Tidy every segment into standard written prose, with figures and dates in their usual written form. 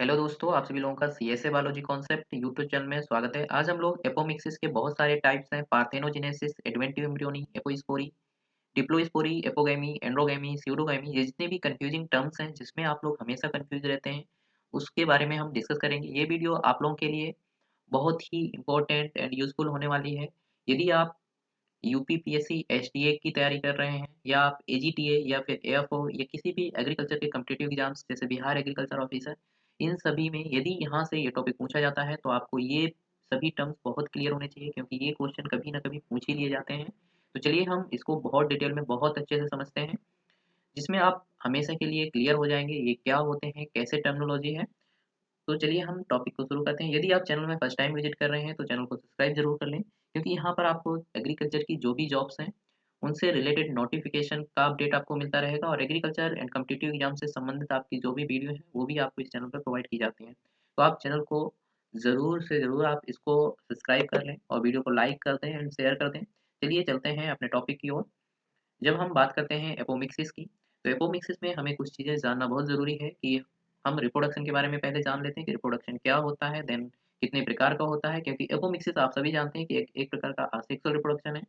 Hello दोस्तों, आप सभी लोगों का CSA biology concept YouTube channel में स्वागत है। आज हम लोग एपोमिक्सिस के बहुत सारे टाइप्स हैं, parthenogenesis, adventive embryony, apospory, diplospory, apogamy, androgamy, pseudogamy, ये जितने भी कंफ्यूजिंग टर्म्स हैं जिसमें आप लोग हमेशा कंफ्यूज रहते हैं, उसके बारे में हम डिस्कस करेंगे। ये वीडियो आप लोगों के लिए बहुत ही इंपॉर्टेंट एंड यूजफुल होने वाली है। यदि आप यूपीपीएससी एचडीए की तैयारी कर रहे हैं या आप एजीटीए या फिर एएफओ या किसी भी एग्रीकल्चर के कम्पिटिटिव एग्जाम्स जैसे बिहार एग्रीकल्चर ऑफिसर, इन सभी में यदि यहाँ से ये टॉपिक पूछा जाता है तो आपको ये सभी टर्म्स बहुत क्लियर होने चाहिए, क्योंकि ये क्वेश्चन कभी ना कभी पूछ ही लिए जाते हैं। तो चलिए हम इसको बहुत डिटेल में बहुत अच्छे से समझते हैं, जिसमें आप हमेशा के लिए क्लियर हो जाएंगे ये क्या होते हैं, कैसे टर्मिनोलॉजी है। तो चलिए हम टॉपिक को शुरू करते हैं। यदि आप चैनल में फर्स्ट टाइम विजिट कर रहे हैं तो चैनल को सब्सक्राइब जरूर कर लें, क्योंकि यहाँ पर आपको एग्रीकल्चर की जो भी जॉब्स हैं उनसे रिलेटेड नोटिफिकेशन का अपडेट आपको मिलता रहेगा, और एग्रीकल्चर एंड कम्पिटिटिव एग्जाम से संबंधित आपकी जो भी वीडियो है वो भी आपको इस चैनल पर प्रोवाइड की जाती हैं। तो आप चैनल को ज़रूर से ज़रूर आप इसको सब्सक्राइब कर लें और वीडियो को लाइक कर दें एंड शेयर कर दें। चलिए चलते हैं अपने टॉपिक की ओर। जब हम बात करते हैं एपोमिक्सिस की, तो एपोमिक्सिस में हमें कुछ चीज़ें जानना बहुत ज़रूरी है कि हम रिप्रोडक्शन के बारे में पहले जान लेते हैं कि रिप्रोडक्शन क्या होता है, देन कितने प्रकार का होता है, क्योंकि एपोमिक्सिस आप सभी जानते हैं कि एक प्रकार का असेक्सुअल रिप्रोडक्शन है।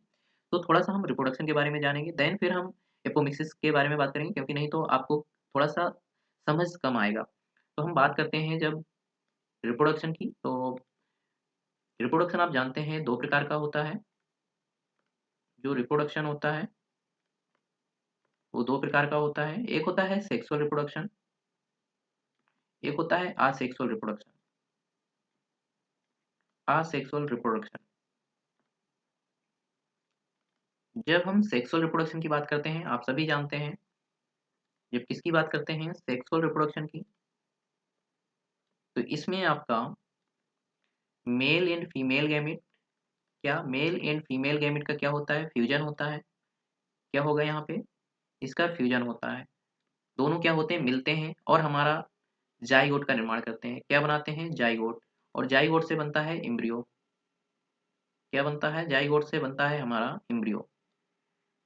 तो थोड़ा सा हम रिप्रोडक्शन के बारे में जानेंगे, देन फिर हम एपोमिक्सिस के बारे में बात करेंगे, क्योंकि नहीं तो आपको थोड़ा सा समझ कम आएगा। तो हम बात करते हैं जब रिप्रोडक्शन की, तो रिप्रोडक्शन आप जानते हैं दो प्रकार का होता है। जो रिप्रोडक्शन होता है वो दो प्रकार का होता है, एक होता है सेक्सुअल रिप्रोडक्शन, एक होता है असेक्सुअल रिप्रोडक्शन। असेक्सुअल रिप्रोडक्शन, जब हम सेक्सुअल रिप्रोडक्शन की बात करते हैं, आप सभी जानते हैं जब किसकी बात करते हैं सेक्सुअल रिप्रोडक्शन की, तो इसमें आपका मेल एंड फीमेल गैमेट, क्या मेल एंड फीमेल गैमेट का क्या होता है, फ्यूजन होता है। क्या होगा यहाँ पे, इसका फ्यूजन होता है। दोनों क्या होते हैं, मिलते हैं और हमारा जाइगोट का निर्माण करते हैं। क्या बनाते हैं, जाइगोट। और जाइगोट से बनता है एम्ब्रियो। क्या बनता है, जाइगोट से बनता है हमारा एम्ब्रियो।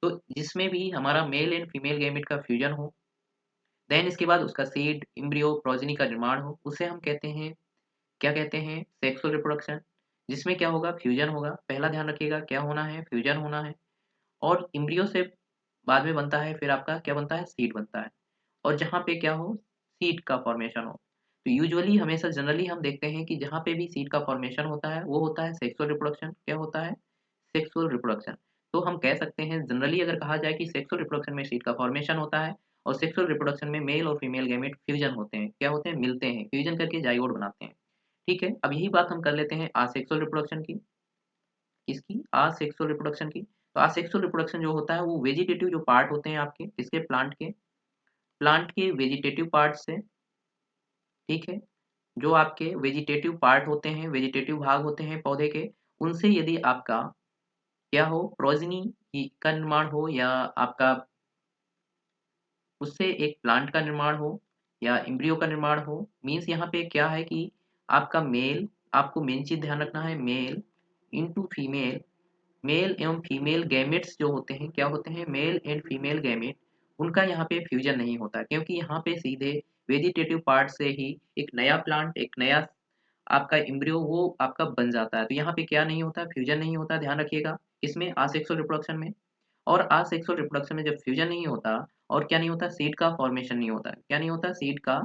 तो जिसमें भी हमारा मेल एंड फीमेल गैमेट का फ्यूजन हो, देन इसके बाद उसका सीड, एम्ब्रियो, प्रोजेनी का निर्माण हो, उसे हम कहते हैं, क्या कहते हैं, सेक्सुअल रिप्रोडक्शन। जिसमें क्या होगा, फ्यूजन होगा। पहला ध्यान रखिएगा क्या होना है, फ्यूजन होना है। और एम्ब्रियो से बाद में बनता है फिर आपका क्या बनता है, सीड बनता है। और जहाँ पे क्या हो, सीड का फॉर्मेशन हो। तो यूजुअली हमेशा जनरली हम देखते हैं कि जहाँ पे भी सीड का फॉर्मेशन होता है वो होता है सेक्सुअल रिप्रोडक्शन। क्या होता है, सेक्सुअल रिप्रोडक्शन। तो हम कह सकते हैं जनरली अगर कहा जाए कि सेक्सुअल रिप्रोडक्शन में सीड का फॉर्मेशन होता है, और सेक्सुअल रिप्रोडक्शन में मेल और फीमेल गैमेट फ्यूजन होते हैं। क्या होते हैं, मिलते हैं, फ्यूजन करके जाइगोट बनाते हैं। ठीक है, अब यही बात हम कर लेते हैं आसेक्सुअल रिप्रोडक्शन की। किसकी, आसेक्सुअल रिप्रोडक्शन की। तो आसेक्सुअल रिप्रोडक्शन जो होता है वो वेजिटेटिव जो पार्ट होते हैं आपके, किसके, प्लांट के वेजिटेटिव पार्ट से। ठीक है, जो आपके वेजिटेटिव पार्ट होते हैं, वेजिटेटिव भाग होते हैं पौधे के, उनसे यदि आपका क्या हो, प्रोजेनी का निर्माण हो, या आपका उससे एक प्लांट का निर्माण हो या एम्ब्रियो का निर्माण हो, मीन्स यहाँ पे क्या है कि आपका मेल, आपको मेन चीज ध्यान रखना है, मेल इनटू फीमेल, मेल एवं फीमेल गैमेट्स जो होते हैं, क्या होते हैं, मेल एंड फीमेल गैमेट, उनका यहाँ पे फ्यूजन नहीं होता, क्योंकि यहाँ पे सीधे वेजिटेटिव पार्ट से ही एक नया प्लांट, एक नया आपका एम्ब्रियो वो आपका बन जाता है। तो यहाँ पे क्या नहीं होता, फ्यूजन नहीं होता, ध्यान रखिएगा। इसमें आसेक्सुअल रिप्रोडक्शन में, और असेक्सुअल रिप्रोडक्शन में जब फ्यूजन नहीं होता और क्या नहीं होता, सीड का फॉर्मेशन नहीं होता है। क्या नहीं होता, सीड का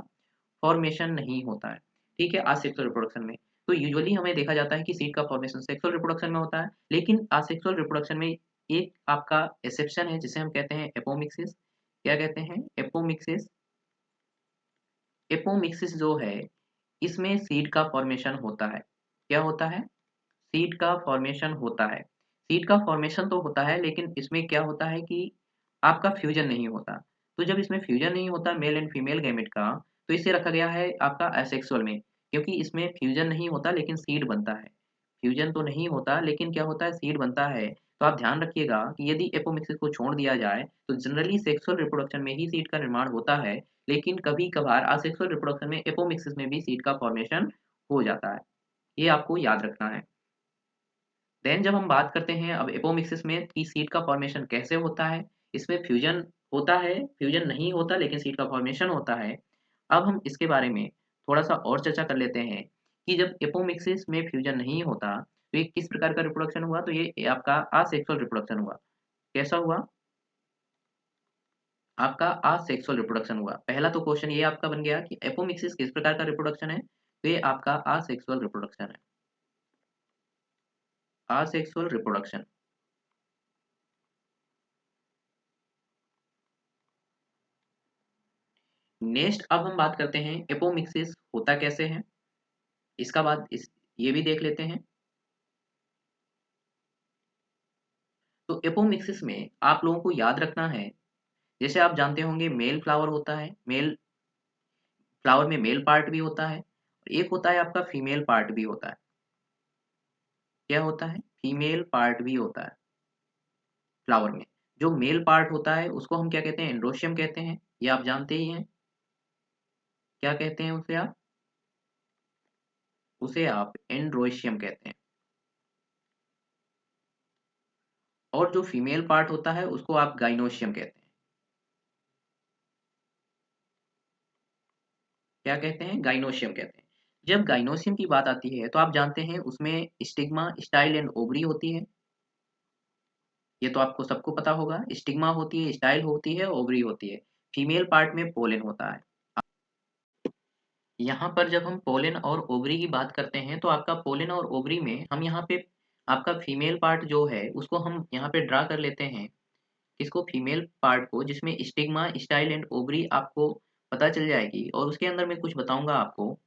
फॉर्मेशन नहीं होता है। ठीक है, असेक्सुअल रिप्रोडक्शन में। तो यूजुअली हमें देखा जाता है कि सीड का फॉर्मेशन सेक्सुअल रिप्रोडक्शन में होता है, लेकिन असेक्सुअल रिप्रोडक्शन में एक आपका एक्सेप्शन है जिसे हम कहते हैं एपोमिक्सिस। क्या कहते हैं, एपोमिक्सिस। एपोमिक्सिस जो है इसमें सीड का फॉर्मेशन होता है। क्या होता है, सीड का फॉर्मेशन होता है। सीड का फॉर्मेशन तो होता है, लेकिन इसमें क्या होता है कि आपका फ्यूजन नहीं होता। तो जब इसमें फ्यूजन नहीं होता मेल एंड फीमेल गैमेट का, तो इसे रखा गया है आपका एसेक्सुअल में, क्योंकि इसमें फ्यूजन नहीं होता लेकिन सीड बनता है। फ्यूजन तो नहीं होता लेकिन क्या होता है, सीड बनता है। तो आप ध्यान रखिएगा कि यदि एपोमिक्सिस को छोड़ दिया जाए तो जनरली सेक्सुअल रिप्रोडक्शन में ही सीड का निर्माण होता है, लेकिन कभी कभार असेक्सुअल रिप्रोडक्शन में एपोमिक्सिस में भी सीड का फॉर्मेशन हो जाता है। ये आपको याद रखना है। देन जब हम बात करते हैं अब एपोमिक्सिस में कि सीड का फॉर्मेशन कैसे होता है, इसमें फ्यूजन होता है, फ्यूजन नहीं होता लेकिन सीड का फॉर्मेशन होता है। अब हम इसके बारे में थोड़ा सा और चर्चा कर लेते हैं कि जब एपोमिक्सिस में फ्यूजन नहीं होता तो ये किस प्रकार का रिप्रोडक्शन हुआ, तो ये आपका असेक्सुअल रिप्रोडक्शन हुआ। कैसा हुआ? आपका असेक्सुअल रिप्रोडक्शन हुआ। पहला तो क्वेश्चन ये आपका बन गया कि एपोमिक्सिस किस प्रकार का रिप्रोडक्शन है, तो ये आपका असेक्सुअल रिप्रोडक्शन है, असेक्सुअल रिप्रोडक्शन। नेक्स्ट अब हम बात करते हैं एपोमिक्सिस होता कैसे है, इसका बाद इस ये भी देख लेते हैं। तो एपोमिक्सिस में आप लोगों को याद रखना है, जैसे आप जानते होंगे मेल फ्लावर होता है, मेल फ्लावर में मेल पार्ट भी होता है और एक होता है आपका फीमेल पार्ट भी होता है। क्या होता है? फीमेल पार्ट भी होता है फ्लावर में। जो मेल पार्ट होता है उसको हम क्या कहते हैं? एंड्रोशियम कहते हैं, ये आप जानते ही हैं। क्या कहते हैं उसे आप? उसे आप एंड्रोशियम कहते हैं। और जो फीमेल पार्ट होता है उसको आप गाइनोशियम कहते हैं। क्या कहते हैं? गाइनोशियम कहते हैं। जब गाइनोशियम की बात आती है तो आप जानते हैं उसमें स्टिग्मा, स्टाइल एंड ओवरी होती है। ये तो आपको सबको पता होगा, स्टिग्मा होती है, स्टाइल होती है, ओवरी होती है। फीमेल पार्ट में पोलन होता है। यहाँ पर जब हम पोलन और ओवरी की बात करते हैं तो आपका पोलन और ओवरी में हम यहाँ पे आपका फीमेल पार्ट जो है उसको हम यहाँ पे ड्रा कर लेते हैं। इसको फीमेल पार्ट को, जिसमें स्टिग्मा, स्टाइल एंड ओवरी आपको पता चल जाएगी और उसके अंदर मैं कुछ बताऊंगा आपको।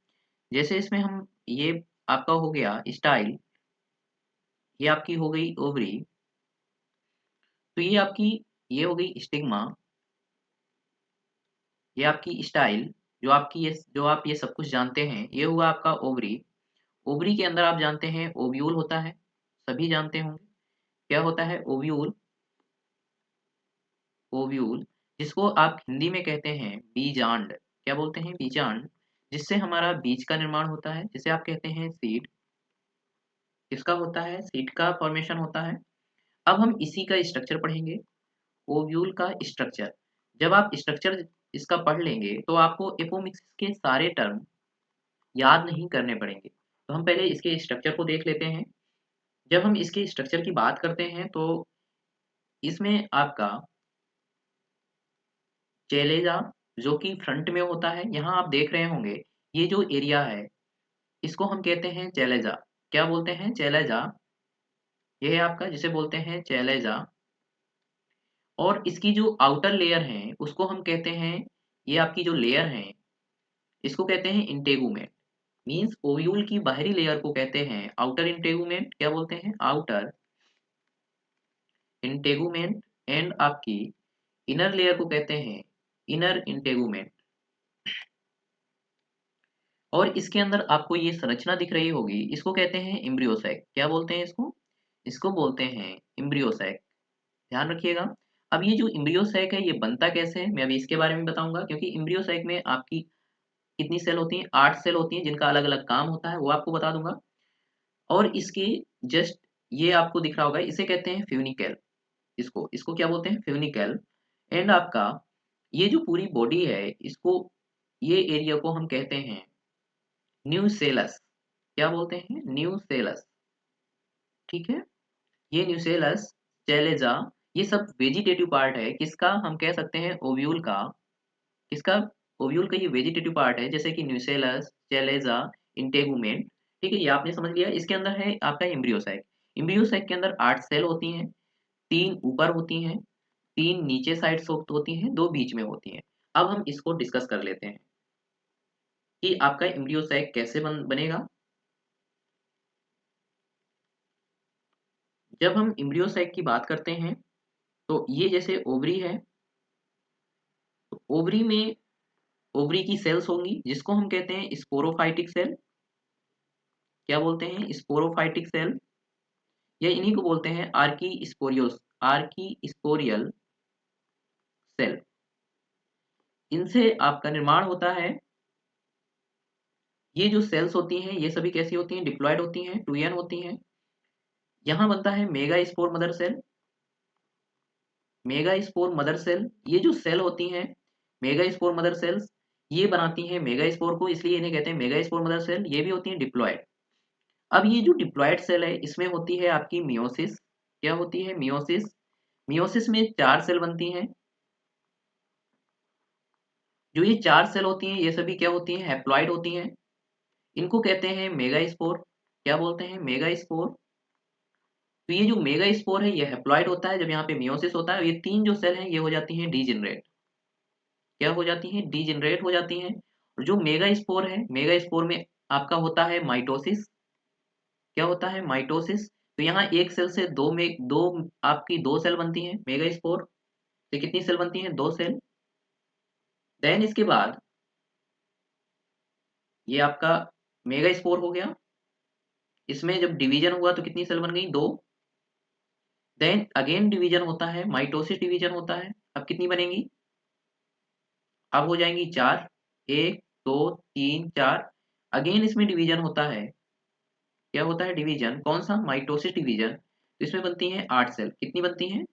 जैसे इसमें हम ये आपका हो गया स्टाइल, ये आपकी हो गई ओवरी, तो ये आपकी ये हो गई स्टिग्मा, ये आपकी स्टाइल, जो आपकी ये जो आप ये सब कुछ जानते हैं ये हुआ आपका ओवरी। ओवरी के अंदर आप जानते हैं ओव्यूल होता है, सभी जानते होंगे। क्या होता है? ओव्यूल। ओव्यूल जिसको आप हिंदी में कहते हैं बीजांड। क्या बोलते हैं? बीजांड। जिससे हमारा बीज का निर्माण होता है, जिसे आप कहते हैं सीड। किसका होता है? सीड का फॉर्मेशन होता है। अब हम इसी का स्ट्रक्चर पढ़ेंगे, ओव्यूल का स्ट्रक्चर। जब आप स्ट्रक्चर इसका पढ़ लेंगे तो आपको एपोमिक्सिस के सारे टर्म याद नहीं करने पड़ेंगे। तो हम पहले इसके स्ट्रक्चर को देख लेते हैं। जब हम इसके स्ट्रक्चर की बात करते हैं तो इसमें आपका चेलेजा जो कि फ्रंट में होता है, यहाँ आप देख रहे होंगे ये जो एरिया है इसको हम कहते हैं चेलेजा। क्या बोलते हैं? चेलेजा। ये है आपका जिसे बोलते हैं चेलेजा। और इसकी जो आउटर लेयर है उसको हम कहते हैं, ये आपकी जो लेयर है इसको कहते हैं इंटेगुमेंट। मीन्स ओव्यूल की बाहरी लेयर को कहते हैं आउटर इंटेगुमेंट। क्या बोलते हैं? Outer integument. एंड आपकी इनर लेयर को कहते हैं इनर इंटेगुमेंट। और इसके अंदर आपको ये संरचना दिख रही होगी, इसको कहते हैं एम्ब्रियोसैक। क्या बोलते हैं इसको? इसको बोलते हैं एम्ब्रियोसैक। ध्यान रखिएगा। अब ये जो एम्ब्रियोसैक है ये बनता कैसे है मैं अभी इसके बारे में बताऊंगा, क्योंकि एम्ब्रियोसैक में आपकी कितनी सेल होती हैं? 8 सेल होती हैं जिनका अलग अलग काम होता है, वो आपको बता दूंगा। और इसके जस्ट ये आपको दिख रहा होगा, इसे कहते हैं फ्यूनिकल। इसको इसको क्या बोलते हैं? फ्यूनिकल। एंड आपका ये जो पूरी बॉडी है इसको, ये एरिया को हम कहते हैं न्यूसेलस। क्या बोलते हैं? न्यूसेलस। ठीक है। ये न्यूसेलस, चैलेजा, ये सब वेजिटेटिव पार्ट है। किसका? हम कह सकते हैं ओव्यूल का। किसका? ओव्यूल का ये वेजिटेटिव पार्ट है, जैसे कि न्यूसेलस, चैलेजा, इंटेगुमेंट। ठीक है, ये आपने समझ लिया। इसके अंदर है आपका एम्ब्रियोसाइक। एम्ब्रियोसाइक के अंदर 8 सेल होती हैं, 3 ऊपर होती हैं, 3 नीचे साइड से होती हैं, 2 बीच में होती हैं। अब हम इसको डिस्कस कर लेते हैं कि आपका एम्ब्रियोसाइक कैसे बनेगा। जब हम एम्ब्रियोसाइक की बात करते हैं तो ये जैसे ओवरी है, तो ओवरी में ओवरी की सेल्स होंगी जिसको हम कहते हैं स्पोरोफाइटिक सेल। क्या बोलते हैं? Sporophytic cell. या इन्हीं को बोलते हैं archesporium, archesporial cell. इनसे आपका निर्माण होता है। ये जो सेल्स होती हैं ये सभी कैसी होती हैं? डिप्लॉयड होती हैं, 2n होती हैं। यहाँ बनता है megaspore mother cell. Megaspore mother cell, ये जो सेल होती हैं मेगा स्पोर मदर सेल्स, ये बनाती हैं मेगास्पोर को, इसलिए इन्हें कहते हैं मेगास्पोर मदर सेल। ये भी होती हैं डिप्लॉयड। अब ये जो डिप्लॉयड सेल है इसमें होती है आपकी मियोसिस। क्या होती है? मियोसिस। मियोसिस में 4 सेल बनती हैं। जो ये 4 सेल होती हैं ये सभी क्या होती हैं? हैप्लॉइड होती हैं। इनको कहते हैं मेगास्पोर। क्या बोलते हैं? मेगास्पोर। तो ये जो मेगास्पोर है ये हैप्लॉइड होता है, जब यहाँ पे मियोसिस होता है। ये 3 जो सेल हैं ये हो जाती हैं डीजेनरेट। क्या हो जाती हैं? डीजेनरेट हो जाती हैं। और जो मेगास्पोर है, मेगास्पोर में आपका होता है माइटोसिस। क्या होता है? माइटोसिस। तो यहाँ एक सेल से दो आपकी 2 सेल बनती हैं मेगास्पोर से। कितनी सेल बनती हैं? 2 सेल। देन इसके बाद ये आपका मेगास्पोर हो गया। इसमें जब डिवीजन हुआ तो कितनी सेल बन गई? 2। देन अगेन डिवीजन होता है, माइटोसिस डिवीजन होता है। अब कितनी बनेंगी? अब हो जाएंगी 4। 1 2 3 4। अगेन इसमें डिवीजन होता है। क्या होता है? डिवीजन। कौन सा? Mitosis division. तो इसमें बनती हैं 8 सेल। कितनी बनती हैं?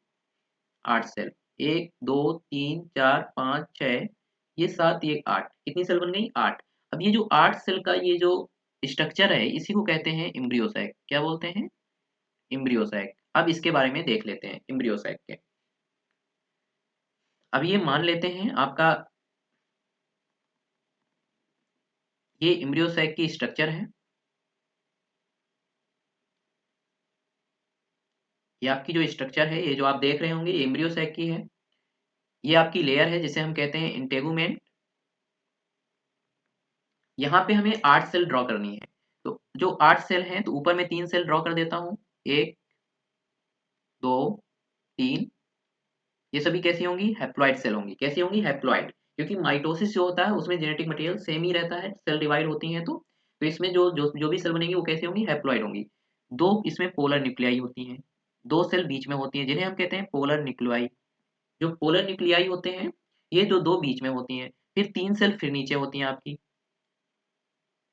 8 सेल। 1 2 3 4 5 6, ये 7, ये 8। कितनी सेल बन गई? 8। अब ये जो 8 सेल का ये जो स्ट्रक्चर है इसी को कहते हैं एम्ब्रियोसैक। क्या बोलते हैं? एम्ब्रियोसैक। अब इसके बारे में देख लेते हैं एम्ब्रियोसैक के। अब ये मान लेते हैं आपका ये एम्ब्रियोसैक की स्ट्रक्चर है। ये आपकी जो स्ट्रक्चर है, ये जो आप देख रहे होंगे, ये एम्ब्रियोसैक की है। ये आपकी लेयर है जिसे हम कहते हैं इंटेगुमेंट। यहाँ पे हमें 8 सेल ड्रॉ करनी है। तो जो 8 सेल हैं तो ऊपर में 3 सेल ड्रॉ कर देता हूँ। 1 2 3। ये सभी कैसी होंगी? हैप्लॉइड सेल होंगी। कैसी होंगी? हैप्लॉइड। क्योंकि माइटोसिस जो होता है उसमें जेनेटिक मटेरियल सेम ही रहता है, सेल डिवाइड होती हैं तो इसमें जो भी सेल बनेंगी वो कैसी होंगी? हैप्लॉइड होंगी। 2 इसमें पोलर न्यूक्लियाई होती हैं। 2 सेल बीच में होती हैं जिन्हें हम कहते हैं पोलर न्यूक्लियाई। जो पोलर न्यूक्लियाई होते हैं ये जो 2 बीच में होती हैं। फिर 3 सेल फिर नीचे होती हैं आपकी,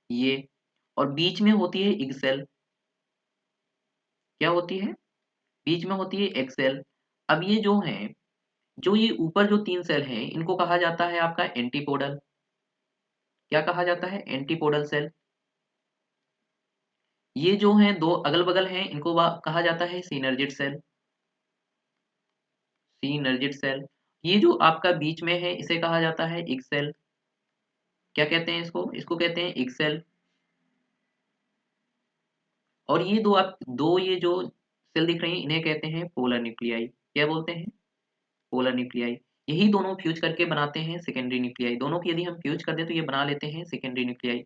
ये। और बीच में होती है एग सेल। क्या होती है? बीच में होती है एग सेल। अब ये जो हैं, जो ये ऊपर जो 3 सेल हैं इनको कहा जाता है आपका एंटीपोडल। क्या कहा जाता है? Antipodal cell. ये जो हैं 2 अगल-बगल हैं इनको कहा जाता है सिनर्जिड सेल। Synergid cell. ये जो आपका बीच में है इसे कहा जाता है एग सेल। क्या कहते हैं इसको? इसको कहते हैं एग सेल। और ये 2 ये जो सेल दिख रही हैं इन्हें कहते हैं पोलर न्यूक्लियाई। क्या बोलते हैं? Polar nuclei. यही दोनों फ्यूज करके बनाते हैं सेकेंडरी न्यूक्लियाई। दोनों की यदि हम फ्यूज कर दें तो ये बना लेते हैं सेकेंडरी न्यूक्लियाई।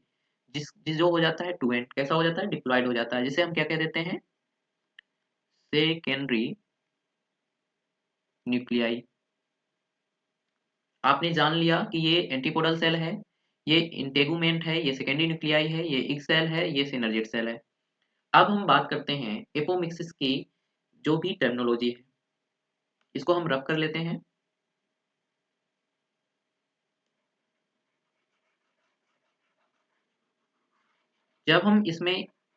जिस जो हो जाता है टू एंड कैसा हो जाता है? डिप्लॉयड हो जाता है, जिसे हम क्या कह देते हैं? Secondary nuclei. आपने जान लिया कि ये एंटीपोडल सेल है, ये इंटेगुमेंट है, ये सेकेंडरी न्यूक्लियाई है, ये इक सेल है, ये सिनर्जिड सेल है। अब हम बात करते हैं एपोमिक्सिस की जो भी टर्मिनोलॉजी है, इसको हम रफ कर लेते हैं। जब हम इसमें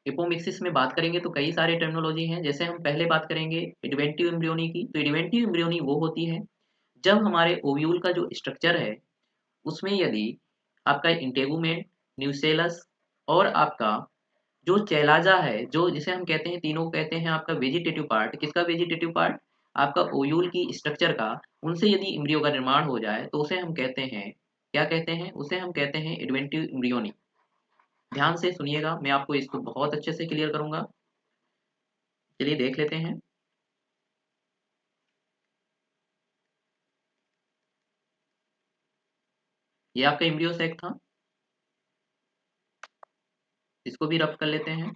एपोमिक्सिस में बात करेंगे तो कई सारे टर्मिनोलॉजी हैं। जैसे हम पहले बात करेंगे इन्वेंटिव एम्ब्रियोनी की। तो इन्वेंटिव एम्ब्रियोनी वो होती है जब हमारे ओव्यूल का जो स्ट्रक्चर है उसमें यदि आपका इंटेगुमेंट, न्यूसेलस और आपका जो चैलाजा है, जो जिसे हम कहते हैं, तीनों को कहते हैं आपका वेजिटेटिव पार्ट। किसका वेजिटेटिव पार्ट? आपका ओव्यूल की स्ट्रक्चर का। उनसे यदि एम्ब्रियो का निर्माण हो जाए तो उसे हम कहते हैं, क्या कहते हैं? उसे हम कहते हैं इन्वेंटिव एम्ब्रियोनी। ध्यान से सुनिएगा, मैं आपको इसको बहुत अच्छे से क्लियर करूंगा। चलिए देख लेते हैं। ये आपका एम्ब्रियो सैक था, इसको भी रफ कर लेते हैं।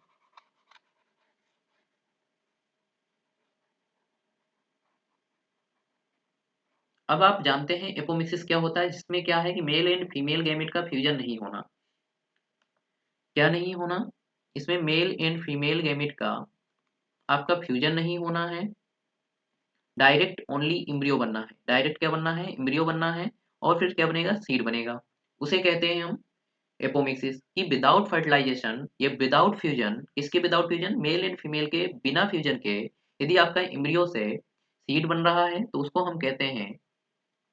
अब आप जानते हैं एपोमिक्सिस क्या होता है, जिसमें क्या है कि मेल एंड फीमेल गैमेट का फ्यूजन नहीं होना। क्या नहीं होना? इसमें मेल एंड फीमेल गैमेट का आपका फ्यूजन नहीं होना है। डायरेक्ट ओनली एम्ब्रियो बनना है। डायरेक्ट क्या बनना है? एम्ब्रियो बनना है। और फिर क्या बनेगा? सीड बनेगा। उसे कहते हैं हम एपोमिक्सिस। कि विदाउट फर्टिलाइजेशन या विदाउट फ्यूजन, किसके without fusion? Male and female के बिना फ्यूजन के यदि आपका एम्ब्रियो से सीड बन रहा है तो उसको हम कहते हैं,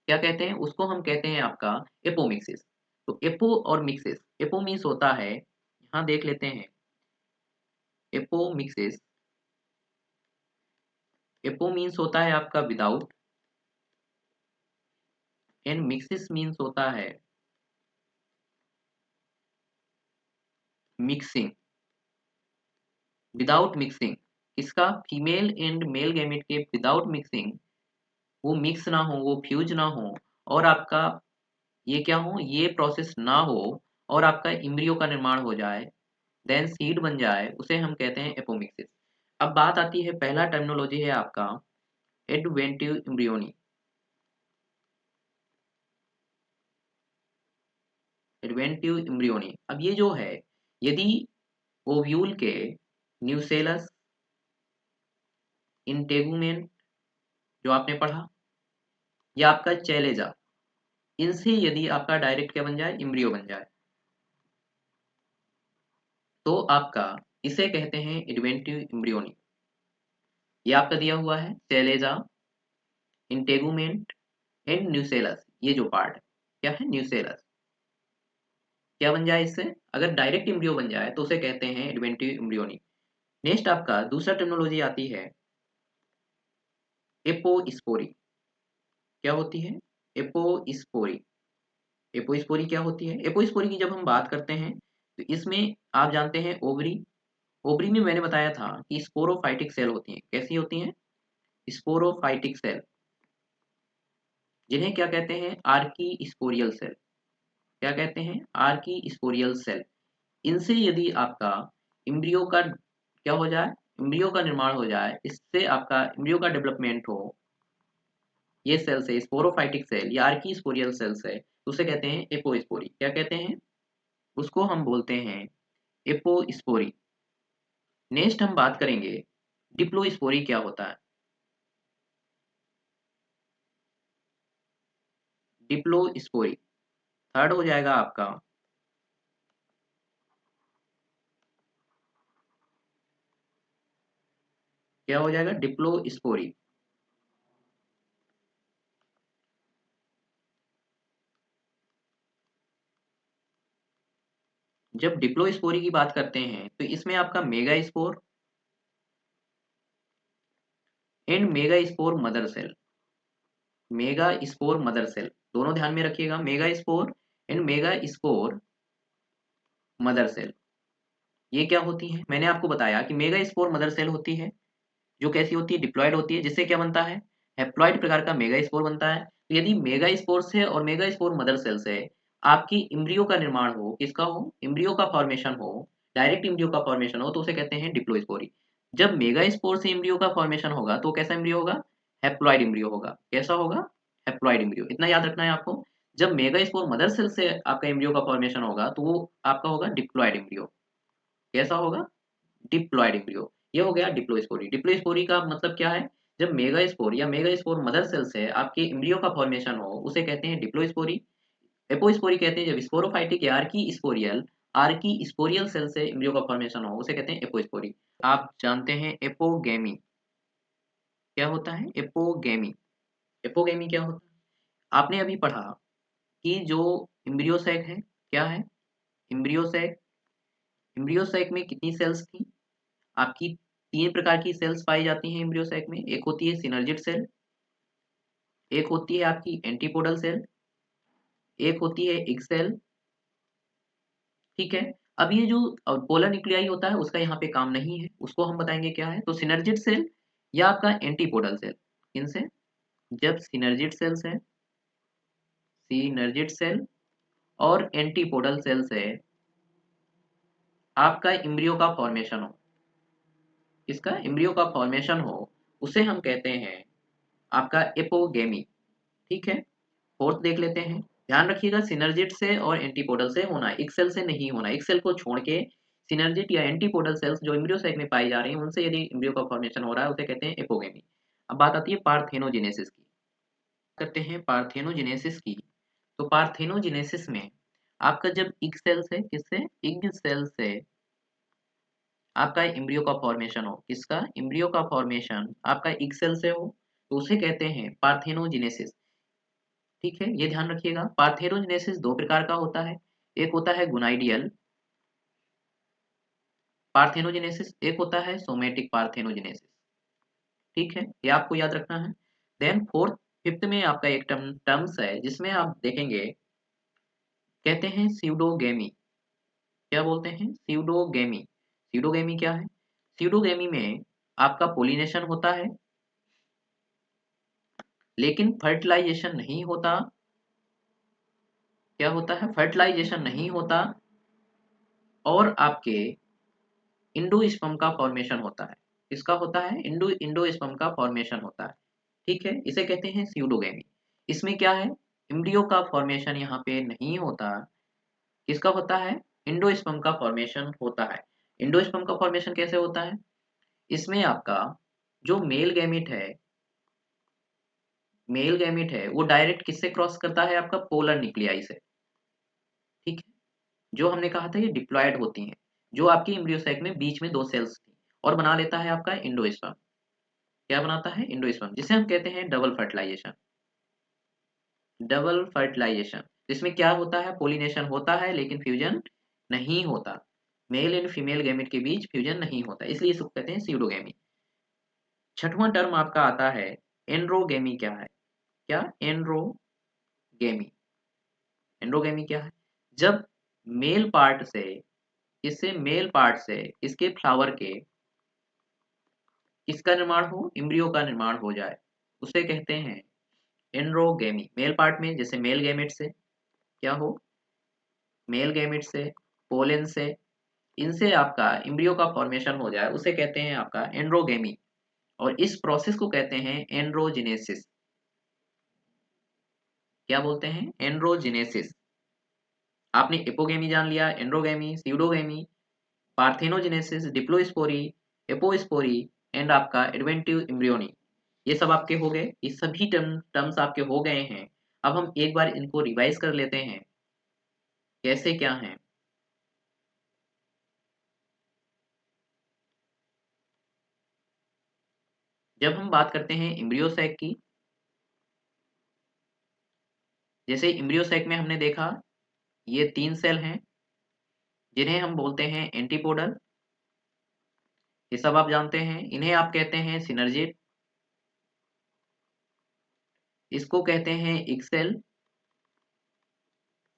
क्या कहते हैं? उसको हम कहते हैं आपका एपोमिक्सिस। तो एपो और मिक्सिस, एपो मीन्स होता है, यहाँ देख लेते हैं, एपो मिक्सिस, एपो मीन्स होता है आपका विदाउट, एंड मिक्सिस मीन्स होता है मिक्सिंग, विदाउट मिक्सिंग। किसका? फीमेल एंड मेल गैमेट के विदाउट मिक्सिंग, वो मिक्स ना हो, वो फ्यूज ना हो, और आपका ये क्या हो, ये प्रोसेस ना हो, और आपका इम्ब्रियो का निर्माण हो जाए, देन सीड बन जाए, उसे हम कहते हैं एपोमिक्सिस। अब बात आती है, पहला टर्मिनोलॉजी है आपका एडवेंटिव एम्ब्रियोनी। एडवेंटिव एम्ब्रियोनी, अब ये जो है, यदि ओव्यूल के न्यूसेलस, इंटेगुमेंट जो आपने पढ़ा, या आपका चैलेजा, इनसे यदि आपका डायरेक्ट क्या बन जाए, इम्ब्रियो बन जाए, तो आपका इसे कहते हैं एडवेंटिव एम्ब्रियोनी। ये आपका दिया हुआ है चैलेजा, इंटेगुमेंट एंड न्यूसेलस, ये जो पार्ट है क्या है, न्यूसेलस, क्या बन जाए इससे, अगर डायरेक्ट इम्ब्रियो बन जाए तो उसे कहते हैं एडवेंटिव एम्ब्रियोनी। नेक्स्ट आपका दूसरा टर्मिनोलॉजी आती है एपोस्पोरी। क्या होती है? एपोस्पोरी। एपोस्पोरी क्या होती है? एपोस्पोरी की जब हम बात करते हैं तो इसमें आप जानते हैं ओवरी, ओवरी में मैंने बताया था कि स्पोरोफाइटिक सेल होती हैं। कैसी होती हैं? स्पोरोफाइटिक सेल, जिन्हें क्या कहते हैं, आर्की स्पोरियल सेल। क्या कहते हैं? Archesporial cell. इनसे यदि आपका इम्ब्रियो का क्या हो जाए, इम्ब्रियो का निर्माण हो जाए, इससे आपका इम्ब्रियो का डेवलपमेंट हो, ये सेल्स है स्पोरोफाइटिक सेल या आर्की स्पोरियल सेल्स है, तो उसे कहते हैं एपोस्पोरी। क्या कहते हैं? उसको हम बोलते हैं एपोस्पोरी। नेक्स्ट हम बात करेंगे डिप्लोस्पोरी क्या होता है। डिप्लोस्पोरी थर्ड हो जाएगा आपका क्या हो जाएगा, डिप्लोस्पोरी। जब डिप्लोस्पोरी की बात करते हैं तो इसमें आपका megaspore and megaspore mother cell, megaspore mother cell दोनों ध्यान में रखिएगा, megaspore and megaspore mother cell, ये क्या होती है? मैंने आपको बताया कि मेगा स्पोर मदर सेल होती है, जो कैसी होती है, डिप्लॉयड होती है, जिससे क्या बनता है, हैप्लॉयड प्रकार का मेगा स्पोर बनता है। तो यदि मेगा स्पोर से और मेगा स्पोर मदर सेल से आपकी इम्ब्रियो का निर्माण हो, किसका हो, इम्ब्रियो का फॉर्मेशन हो, डायरेक्ट इम्ब्रियो का फॉर्मेशन हो, तो उसे कहते हैं डिप्लोस्पोरी। जब मेगा स्पोर से इम्ब्रियो का फॉर्मेशन होगा तो कैसा इम्ब्रियो होगा, हैप्लॉयड इम्ब्रियो होगा। कैसा होगा? Haploid embryo. इतना याद रखना है आपको। जब मेगा स्पोर मदर सेल से आपका इम्ब्रियो का फॉर्मेशन होगा तो वो आपका होगा डिप्लॉयड इम्ब्रियो। कैसा होगा? Diploid embryo. ये हो गया डिप्लोस्पोरी। डिप्लोस्पोरी का मतलब क्या है? जब मेगा स्पोर या मेगा स्पोर मदर सेल से आपके एम्ब्रियो का फॉर्मेशन हो, उसे कहते हैं डिप्लोस्पोरी। एपोस्पोरी कहते हैं जब स्पोरोफाइटिक या आर्की स्पोरियल सेल से एम्ब्रियो का फॉर्मेशन हो, उसे कहते हैं एपोस्पोरी। आप जानते हैं एपोगेमी क्या होता है? एपोगेमी, एपोगेमी क्या होता है? आपने अभी पढ़ा कि जो एम्ब्रियो सैक है, क्या है, एम्ब्रियो सैक, एम्ब्रियो सैक में कितनी सेल्स थी आपकी? 3 प्रकार की सेल्स पाई जाती हैं एम्ब्रियो सैक में। एक होती है सिनर्जिड सेल, एक होती है आपकी एंटीपोडल सेल, एक होती है एग सेल। ठीक है। अब ये जो पोलर न्यूक्लियाई होता है उसका यहाँ पे काम नहीं है, उसको हम बताएंगे क्या है। तो सिनर्जिड सेल या आपका एंटीपोडल सेल, इनसे जब सिनर्जिड सेल्स है, सिनर्जिड सेल और एंटीपोडल सेल से आपका इम्ब्रियो का फॉर्मेशन हो, इसका इम्ब्रियो का फॉर्मेशन हो, उसे हम कहते हैं आपका एपोगेमी। ठीक है। फोर्थ देख लेते हैं। ध्यान रखिएगा सिनर्जिट से और एंटीपोडल से होना है, एक सेल से नहीं होना। एक सेल को छोड़ के सिनर्जिट या एंटीपोडल सेल्स जो एम्ब्रियो साइक में पाई जा रही हैं, उनसे यदि एम्ब्रियो का फॉर्मेशन हो रहा है, उसे कहते हैं एपोगेमी। अब बात आती है पार्थेनोजेनेसिस की। करते हैं पार्थेनोजेनेसिस की। तो पार्थेनोजेनेसिस में आपका जब इग सेल से, किससे, इग सेल से आपका एम्ब्रियो का फॉर्मेशन हो, किसका, एम्ब्रियो का फॉर्मेशन आपका इग सेल से हो, तो उसे कहते हैं पार्थेनोजेनेसिस। ठीक है, ये ध्यान रखिएगा। पार्थेनोजेनेसिस दो प्रकार का होता है, एक होता है गुनाइडियल पार्थेनोजेनेसिस, एक होता है सोमेटिक पार्थेनोजेनेसिस। ठीक है, ये आपको याद रखना है। देन फोर्थ फिफ्थ में आपका एक टर्म्स है जिसमें आप देखेंगे, कहते हैं स्यूडोगेमी। क्या बोलते हैं? स्यूडोगेमी। स्यूडोगेमी क्या है? स्यूडोगेमी में आपका पोलिनेशन होता है लेकिन फर्टिलाइजेशन नहीं होता। क्या होता है? फर्टिलाइजेशन नहीं होता और आपके इंडोस्पर्म का फॉर्मेशन होता है। किसका होता है? इंडोस्पर्म का फॉर्मेशन होता है। ठीक है, इसे कहते हैं स्यूडोगेमी। इसमें क्या है? एम्ब्रियो का फॉर्मेशन यहाँ पे नहीं होता। किसका होता है? इंडोस्पर्म का फॉर्मेशन होता है। इंडोस्पर्म का फॉर्मेशन कैसे होता है? इसमें आपका जो मेल गैमेट है वो डायरेक्ट किससे क्रॉस करता है? आपका पोलर न्यूक्लियाई से। ठीक है, जो हमने कहा था ये डिप्लॉयड होती हैं, जो आपकी एम्ब्रियो सैक में बीच में दो सेल्स थी और बना लेता है आपका इंडोस्पर्म। क्या बनाता है? इंडोस्पर्म, जिसे हम कहते हैं डबल फर्टिलाइजेशन। डबल फर्टिलाइजेशन जिसमें क्या होता है? पोलिनेशन होता है लेकिन फ्यूजन नहीं होता। मेल एंड फीमेल गैमेट के बीच फ्यूजन नहीं होता, इसलिए इसको कहते हैं स्यूडोगेमी। छठवां टर्म आपका आता है एंड्रोगेमी। क्या है? क्या? एंड्रोगेमी। एंड्रोगेमी क्या है? जब मेल पार्ट से मेल पार्ट से इसके फ्लावर के किसका निर्माण हो? एम्ब्रियो का निर्माण हो जाए, उसे कहते हैं एंड्रोगेमी। मेल पार्ट में जैसे मेल गैमेट से क्या हो? मेल गैमेट से, पोलन से, इनसे आपका एम्ब्रियो का फॉर्मेशन हो जाए, उसे कहते हैं आपका एंड्रोगेमी। और इस प्रोसेस को कहते हैं एंड्रोजेनेसिस। क्या बोलते हैं? एंड्रोजेनेसिस। आपने एपोगेमी जान लिया, एंड्रोगेमी, स्यूडोगेमी, पार्थेनोजेनेसिस, डिप्लोस्पोरी, एपोस्पोरी एंड आपका एडवेंटिव एम्ब्रियोनी। ये सब आपके हो गए, ये सभी टर्म्स आपके हो गए हैं। अब हम एक बार इनको रिवाइज कर लेते हैं, कैसे क्या है। जब हम बात करते हैं एम्ब्रियो सैक की, जैसे एम्ब्रियो सैक में हमने देखा ये तीन सेल हैं जिन्हें हम बोलते हैं एंटीपोडल। ये सब आप जानते हैं, इन्हें आप कहते हैं सिनर्जिड, इसको कहते हैं इक्सेल।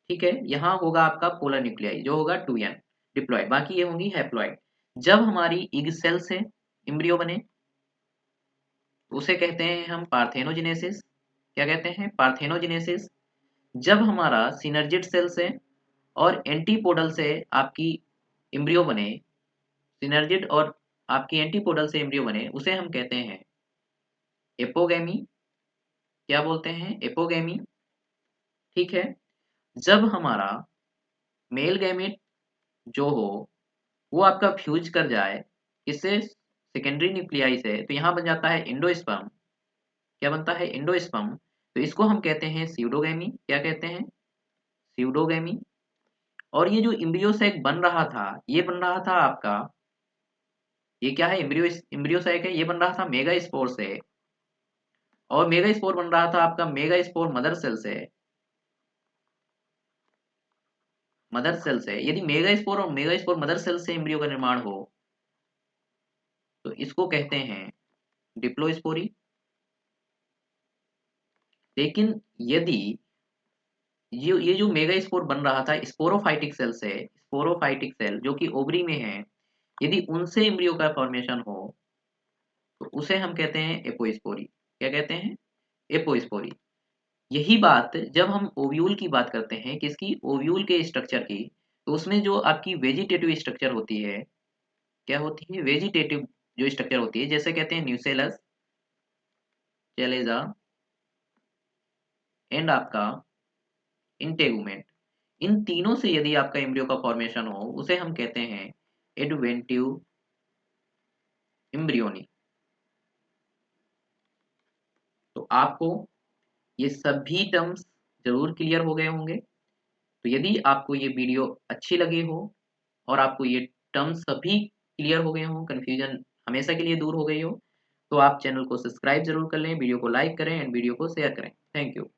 ठीक है, यहाँ होगा आपका पोलर न्यूक्लियाई जो होगा 2n डिप्लॉयड, बाकी ये होंगी हैप्लॉयड। जब हमारी इग सेल से एम्ब्रियो बने उसे कहते हैं हम पार्थेनोजेनेसिस। क्या कहते हैं? पार्थेनोजेनेसिस। जब हमारा सिनर्जिड सेल से और एंटीपोडल से आपकी एम्ब्रियो बने, सिनर्जिड और आपकी एंटीपोडल से एम्ब्रियो बने, उसे हम कहते हैं एपोगेमी। क्या बोलते हैं? एपोगेमी। ठीक है, जब हमारा मेल गैमेट जो हो वो आपका फ्यूज कर जाए किससे? सेकेंडरी न्यूक्लियाई से, तो यहाँ बन जाता है एंडोस्पर्म। क्या बनता है? एंडोस्पर्म। तो इसको हम कहते हैं स्यूडोगेमी। क्या कहते हैं? स्यूडोगेमी। और ये जो एम्ब्रियो सैक बन रहा था, ये बन रहा था आपका, ये क्या है? एम्ब्रियो सैक है, ये बन रहा था मेगा स्पोर से। और मेगा स्पोर बन रहा था आपका मेगा स्पोर मदर सेल से। मदर सेल से यदि मेगा स्पोर और मेगा स्पोर मदर सेल से एम्ब्रियो का निर्माण हो तो इसको कहते हैं डिप्लोस्पोरी। लेकिन यदि ये जो मेगा स्पोर बन रहा था स्पोरोफाइटिक सेल से, स्पोरोफाइटिक सेल जो कि ओवरी में है, यदि उनसे एम्ब्रियो का फॉर्मेशन हो तो उसे हम कहते हैं एपोस्पोरी। क्या कहते हैं? एपोस्पोरी। यही बात जब हम ओव्यूल की बात करते हैं, किसकी? ओव्यूल के स्ट्रक्चर की, तो उसमें जो आपकी वेजिटेटिव स्ट्रक्चर होती है, क्या होती है? वेजिटेटिव जो स्ट्रक्चर होती है, जैसे कहते हैं न्यूसेलस, चेलेजा एंड आपका इंटेगुमेंट, इन तीनों से यदि आपका एम्ब्रियो का फॉर्मेशन हो उसे हम कहते हैं एडवेंटिव एम्ब्रियोनी। तो आपको ये सभी टर्म्स जरूर क्लियर हो गए होंगे। तो यदि आपको ये वीडियो अच्छी लगी हो और आपको ये टर्म्स सभी क्लियर हो गए हों, कन्फ्यूजन हमेशा के लिए दूर हो गई हो, तो आप चैनल को सब्सक्राइब जरूर कर लें, वीडियो को लाइक करें एंड वीडियो को शेयर करें। Thank you.